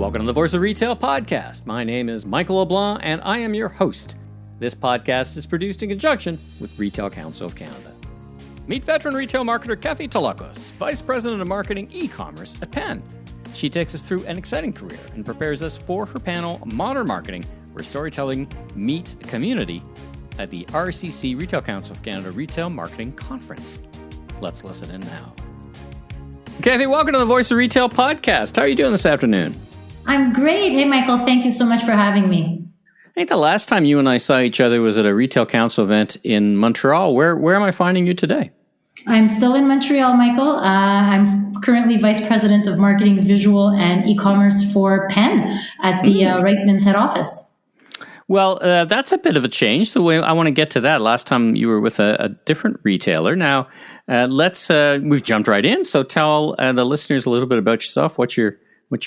Welcome to the Voice of Retail podcast. My name is Michael LeBlanc, and I am your host. This podcast is produced in conjunction with Retail Council of Canada. Meet veteran retail marketer Kathy Tsolakos, Vice President of Marketing E-Commerce at PENN. She takes us through an exciting career and prepares us for her panel, Modern Marketing, where storytelling meets community, at the RCC Retail Council of Canada Retail Marketing Conference. Let's listen in now. Kathy, welcome to the Voice of Retail podcast. How are you doing this afternoon? I'm great. Hey, Michael, thank you so much for having me. I think the last time you and I saw each other was at a Retail Council event in Montreal. Where am I finding you today? I'm still in Montreal, Michael. I'm currently Vice President of Marketing, Visual, and E-Commerce for PENN at the Reitmans head office. Well, that's a bit of a change. So I want to get to that. Last time you were with a different retailer. Now, we've jumped right in. So tell the listeners a little bit about yourself, what your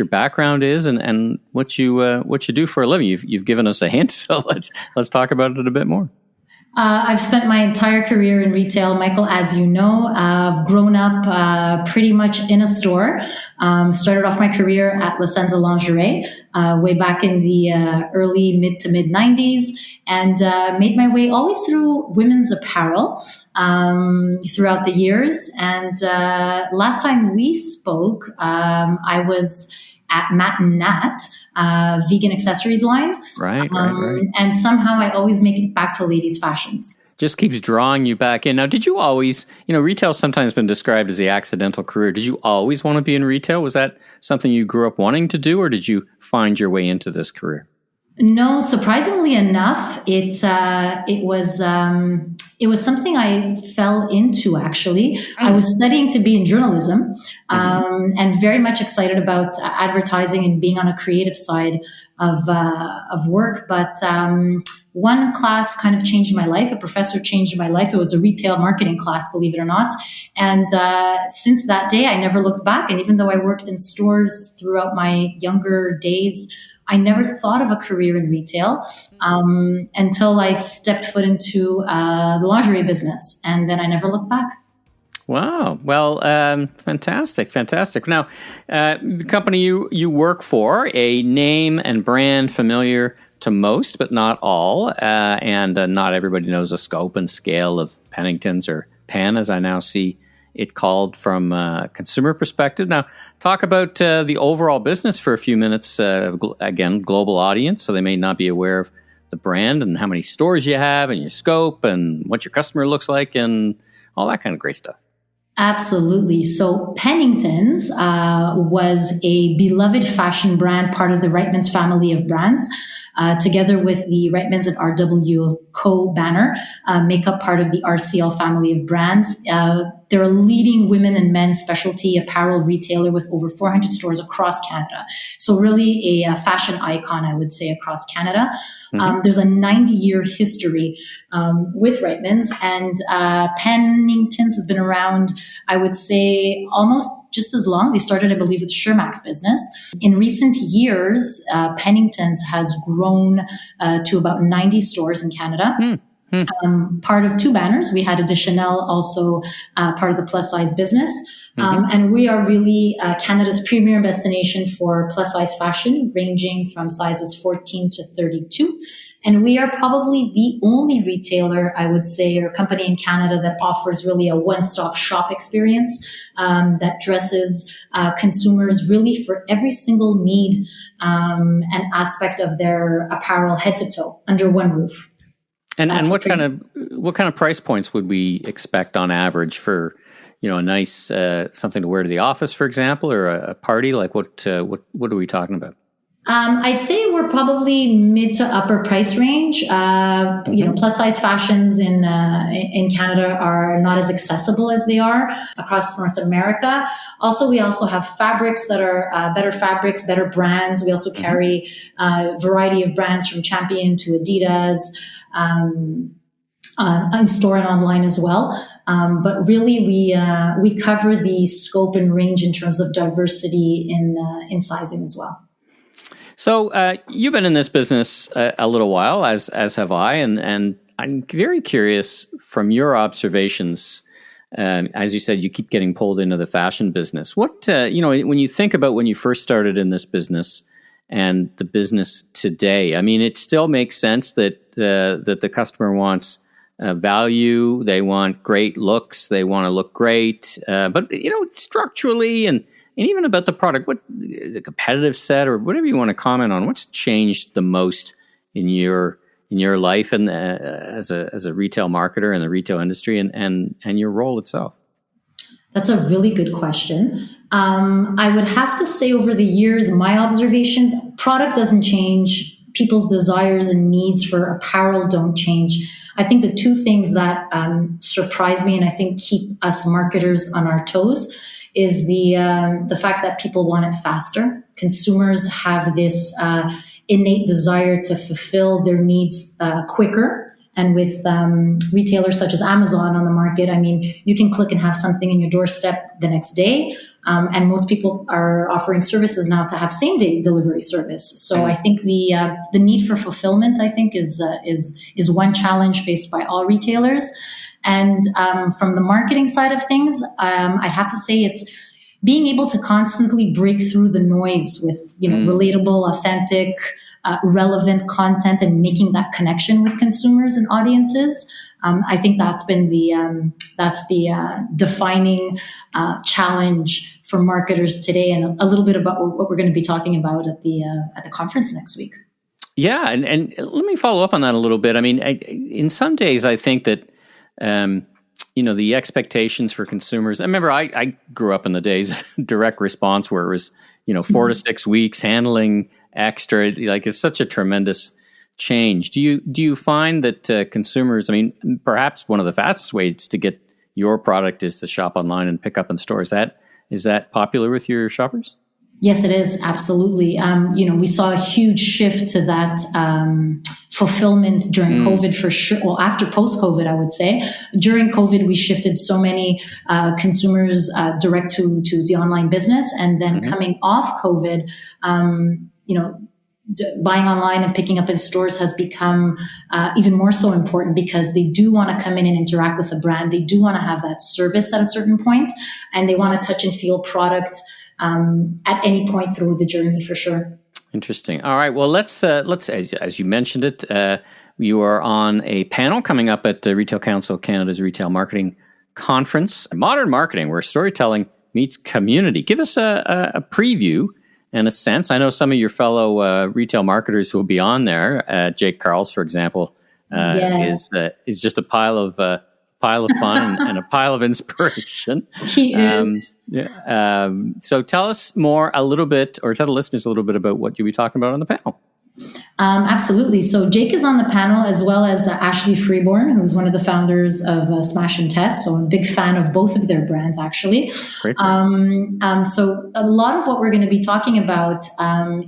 background is, and what you do for a living. You've given us a hint, so let's talk about it a bit more. I've spent my entire career in retail, Michael, as you know. I've grown up pretty much in a store. Started off my career at Senza lingerie way back in the mid to mid 90s, and made my way always through women's apparel throughout the years. And last time we spoke, I was at Matt&Nat, vegan accessories line. Right. And somehow I always make it back to ladies' fashions. Just keeps drawing you back in. Now, did you always, retail's sometimes been described as the accidental career. Did you always want to be in retail? Was that something you grew up wanting to do, or did you find your way into this career? No, surprisingly enough, it was something I fell into, actually. I was studying to be in journalism, and very much excited about advertising and being on a creative side of work. But one class kind of changed my life. A professor changed my life. It was a retail marketing class, believe it or not. And since that day, I never looked back. And even though I worked in stores throughout my younger days, I never thought of a career in retail until I stepped foot into the lingerie business, and then I never looked back. Wow. Well, fantastic. Now, the company you work for, a name and brand familiar to most, but not all, and not everybody knows the scope and scale of Penningtons, or PENN, as I now see it called from a consumer perspective. Now, talk about the overall business for a few minutes. Again, global audience, so they may not be aware of the brand and how many stores you have and your scope and what your customer looks like and all that kind of great stuff. Absolutely. So Penningtons was a beloved fashion brand, part of the Reitmans family of brands, together with the Reitmans and RW&CO banner, make up part of the RCL family of brands. They're a leading women and men's specialty apparel retailer with over 400 stores across Canada. So really a fashion icon, I would say, across Canada. There's a 90-year history with Reitmans, and Penningtons has been around, I would say, almost just as long. They started, I believe, with Shermack's business. In recent years, Penningtons has grown to about 90 stores in Canada. Part of two banners. We had a Chanel, also part of the plus size business. And we are really Canada's premier destination for plus size fashion, ranging from sizes 14 to 32. And we are probably the only retailer, I would say, or company in Canada that offers really a one-stop shop experience that dresses consumers really for every single need and aspect of their apparel, head to toe, under one roof. And what kind of price points would we expect on average for, a nice something to wear to the office, for example, or a party? Like what are we talking about? I'd say we're probably mid to upper price range. Plus size fashions in Canada are not as accessible as they are across North America. We also have fabrics that are better fabrics, better brands. We also carry a variety of brands from Champion to Adidas, in store and online as well. But really, we cover the scope and range in terms of diversity in sizing as well. So you've been in this business a little while, as have I, and I'm very curious from your observations. As you said, you keep getting pulled into the fashion business. What when you think about when you first started in this business, and the business today? I mean, it still makes sense that the customer wants value, they want great looks, they want to look great, but structurally and even about the product, what the competitive set or whatever you want to comment on, what's changed the most in your life and as a retail marketer in the retail industry and your role itself? That's a really good question. I would have to say over the years, my observations, product doesn't change. People's desires and needs for apparel don't change. I think the two things that surprise me and I think keep us marketers on our toes is the fact that people want it faster. Consumers have this innate desire to fulfill their needs quicker. And with retailers such as Amazon on the market, I mean, you can click and have something in your doorstep the next day. And most people are offering services now to have same-day delivery service. So I think the need for fulfillment, I think, is one challenge faced by all retailers. And from the marketing side of things, I'd have to say it's being able to constantly break through the noise with relatable, authentic, relevant content and making that connection with consumers and audiences. I think that's been the defining challenge for marketers today, and a little bit about what we're going to be talking about at the conference next week. Yeah, and let me follow up on that a little bit. I mean, in some days, I think that the expectations for consumers. I remember I grew up in the days of direct response where it was 4 to 6 weeks handling extra. Like, it's such a tremendous change. Do you find that consumers? I mean, perhaps one of the fastest ways to get your product is to shop online and pick up in store. Is that popular with your shoppers? Yes, it is. Absolutely. We saw a huge shift to that fulfillment during COVID for sure. Well, after post-COVID, I would say. During COVID, we shifted so many consumers direct to the online business. And then coming off COVID, buying online and picking up in stores has become even more so important because they do want to come in and interact with the brand. They do want to have that service at a certain point, and they want to touch and feel product at any point through the journey, for sure. Interesting. All right. Well, let's as you mentioned it, you are on a panel coming up at the Retail Council Canada's Retail Marketing Conference, Modern Marketing, where storytelling meets community. Give us a preview and a sense. I know some of your fellow retail marketers who will be on there. Jake Carls, for example, is just a pile of fun and a pile of inspiration. He is. So tell us a little bit, or tell the listeners a little bit about what you'll be talking about on the panel. Absolutely. So Jake is on the panel, as well as Ashley Freeborn, who's one of the founders of Smash and Test. So I'm a big fan of both of their brands, actually. Great. So a lot of what we're going to be talking about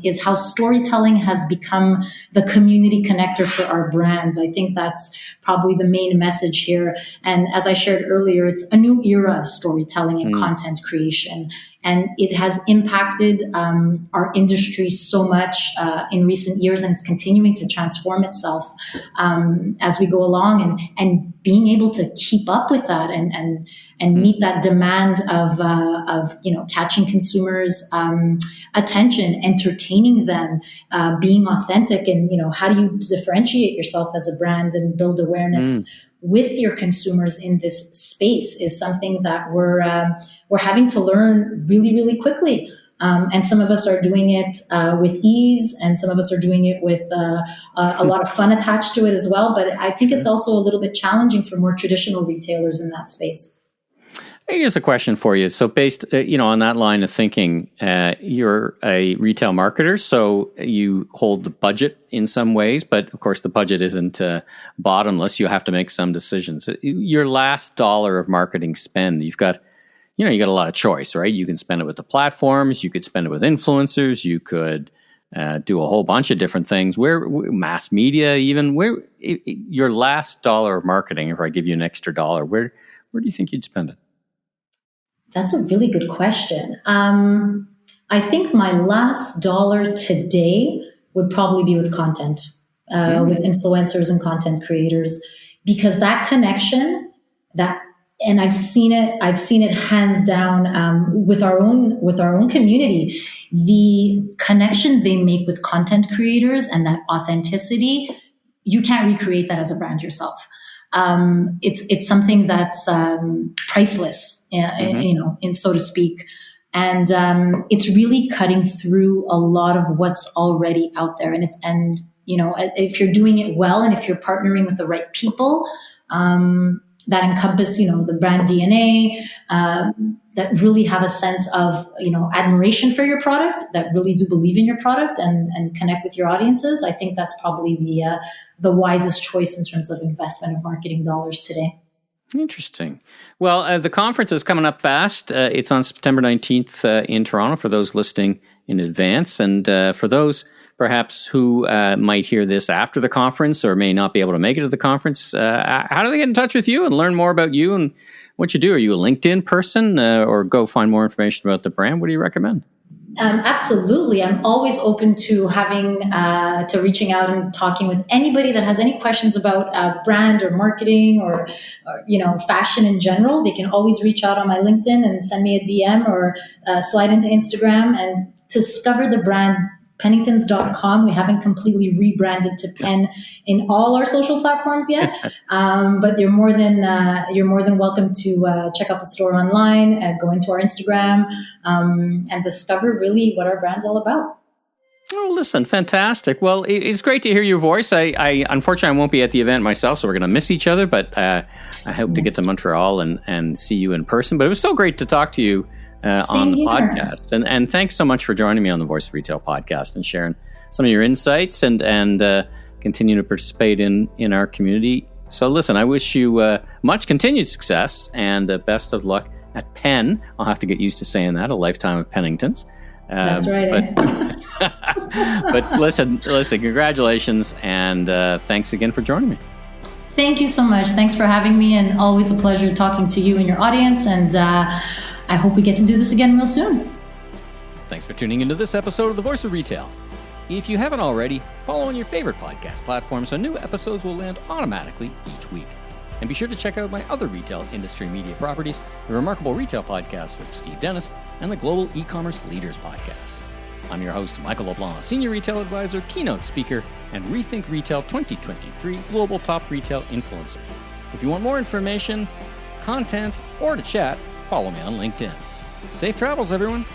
is how storytelling has become the community connector for our brands. I think that's probably the main message here. And as I shared earlier, it's a new era of storytelling and content creation. And it has impacted our industry so much in recent years, and it's continuing to transform itself as we go along. And being able to keep up with that and meet that demand of catching consumers' attention, entertaining them, being authentic, and how do you differentiate yourself as a brand and build awareness with your consumers in this space is something that we're having to learn really, really quickly. And some of us are doing it with ease, and some of us are doing it with a lot of fun attached to it as well. But I think it's also a little bit challenging for more traditional retailers in that space. Here's a question for you. So based, on that line of thinking, you're a retail marketer, so you hold the budget in some ways, but of course the budget isn't bottomless. You have to make some decisions. Your last dollar of marketing spend, you've got a lot of choice, right? You can spend it with the platforms, you could spend it with influencers, you could do a whole bunch of different things. Where mass media, even your last dollar of marketing, if I give you an extra dollar, where do you think you'd spend it? That's a really good question. I think my last dollar today would probably be with content, with influencers and content creators, because that connection, and I've seen it hands down with our own community. the connection they make with content creators and that authenticity, you can't recreate that as a brand yourself. It's something that's priceless, in so to speak. And it's really cutting through a lot of what's already out there. And if you're doing it well, and if you're partnering with the right people that encompass, the brand DNA, that really have a sense of, admiration for your product, that really do believe in your product and connect with your audiences, I think that's probably the wisest choice in terms of investment of marketing dollars today. Interesting. Well, the conference is coming up fast. It's on September 19th in Toronto for those listening in advance. And for those perhaps who might hear this after the conference or may not be able to make it to the conference, how do they get in touch with you and learn more about you and what you do? Are you a LinkedIn person or go find more information about the brand? What do you recommend? Absolutely. I'm always open to reaching out and talking with anybody that has any questions about brand or marketing or fashion in general. They can always reach out on my LinkedIn and send me a DM or slide into Instagram and discover the brand Penningtons.com. We haven't completely rebranded to Penn in all our social platforms yet, but you're more than welcome to check out the store online, go into our Instagram, and discover really what our brand's all about. Oh, listen, fantastic. Well, it's great to hear your voice. I unfortunately I won't be at the event myself, so we're going to miss each other, but I hope to get to Montreal and see you in person. But it was so great to talk to you on the podcast. And thanks so much for joining me on the Voice of Retail podcast and sharing some of your insights and continue to participate in our community. So listen, I wish you much continued success and best of luck at Penn. I'll have to get used to saying that, a lifetime of Penningtons. That's right. But listen, congratulations and thanks again for joining me. Thank you so much. Thanks for having me, and always a pleasure talking to you and your audience. And I hope we get to do this again real soon. Thanks for tuning into this episode of The Voice of Retail. If you haven't already, follow on your favorite podcast platform so new episodes will land automatically each week. And be sure to check out my other retail industry media properties, the Remarkable Retail Podcast with Steve Dennis and the Global E-Commerce Leaders Podcast. I'm your host, Michael LeBlanc, Senior Retail Advisor, Keynote Speaker, and Rethink Retail 2023 Global Top Retail Influencer. If you want more information, content, or to chat, follow me on LinkedIn. Safe travels, everyone.